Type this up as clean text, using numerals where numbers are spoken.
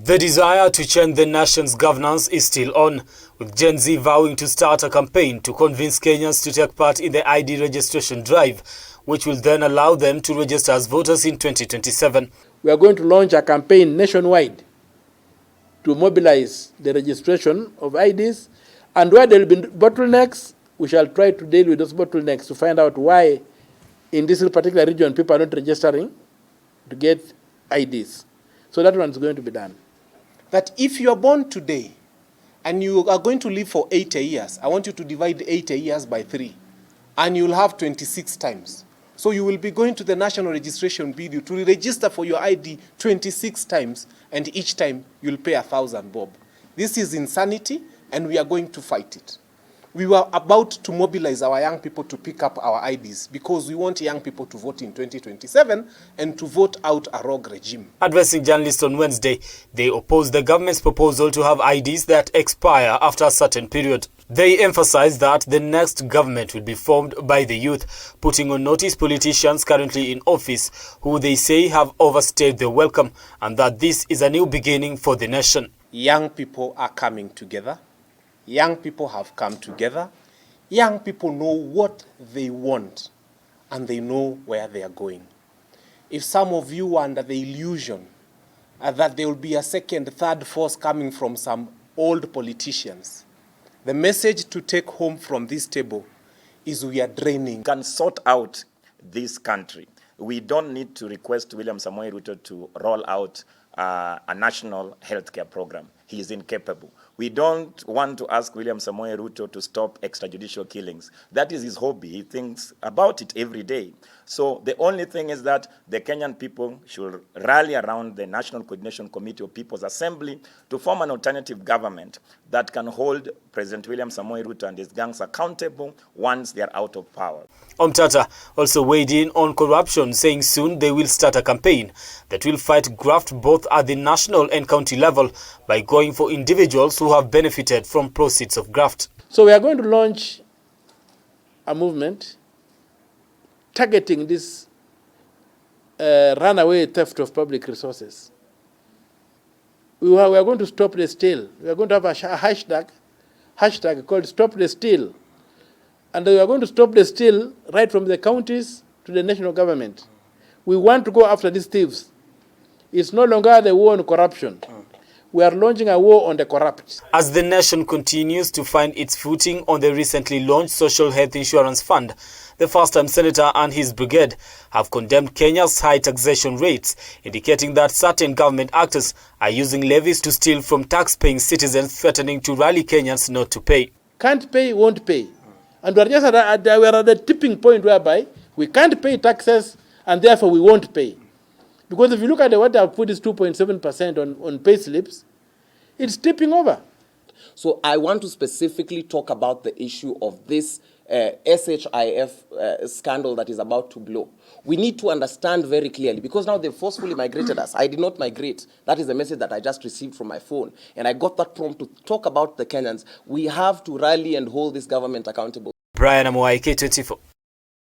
The desire to change the nation's governance is still on, with Gen Z vowing to start a campaign to convince Kenyans to take part in the ID registration drive, which will then allow them to register as voters in 2027. We are going to launch a campaign nationwide to mobilize the registration of IDs, and where there will be bottlenecks, we shall try to deal with those bottlenecks to find out why in this particular region people are not registering to get IDs. So that one is going to be done. That if you are born today and you are going to live for 80 years, I want you to divide 80 years by 3, and you'll have 26 times. So you will be going to the National Registration Bureau to register for your ID 26 times, and each time you'll pay 1,000 bob. This is insanity, and we are going to fight it. We were about to mobilize our young people to pick up our IDs because we want young people to vote in 2027 and to vote out a rogue regime. Addressing journalists on Wednesday, they opposed the government's proposal to have IDs that expire after a certain period. They emphasized that the next government will be formed by the youth, putting on notice politicians currently in office who they say have overstayed their welcome, and that this is a new beginning for the nation. Young people are coming together. Young people have come together. Young people know what they want, and they know where they are going. If some of you are under the illusion that there will be a second, third force coming from some old politicians, the message to take home from this table is we are draining. Can sort out this country. We don't need to request William Samoei Ruto to roll out a national healthcare program. He is incapable. We don't want to ask William Samoei Ruto to stop extrajudicial killings. That is his hobby. He thinks about it every day. So the only thing is that the Kenyan people should rally around the National Coordination Committee of People's Assembly to form an alternative government that can hold President William Samoei Ruto and his gangs accountable once they are out of power. Omtatah also weighed in on corruption, saying soon they will start a campaign that will fight graft both at the national and county level by going for individuals who have benefited from proceeds of graft. So we are going to launch a movement targeting this runaway theft of public resources. We are going to stop the steal. We are going to have a hashtag called Stop the Steal. And we are going to stop the steal right from the counties to the national government. We want to go after these thieves. It's no longer the war on corruption. We are launching a war on the corrupt. As the nation continues to find its footing on the recently launched Social Health Insurance Fund, the first-time senator and his brigade have condemned Kenya's high taxation rates, indicating that certain government actors are using levies to steal from tax-paying citizens, threatening to rally Kenyans not to pay. Can't pay, won't pay. And we are just at the tipping point whereby we can't pay taxes and therefore we won't pay. Because if you look at what I've put is 2.7% on pay slips, it's tipping over. So I want to specifically talk about the issue of this SHIF scandal that is about to blow. We need to understand very clearly, because now they've forcefully migrated us. I did not migrate. That is the message that I just received from my phone. And I got that prompt to talk about the Kenyans. We have to rally and hold this government accountable. Brian Amuai, K24.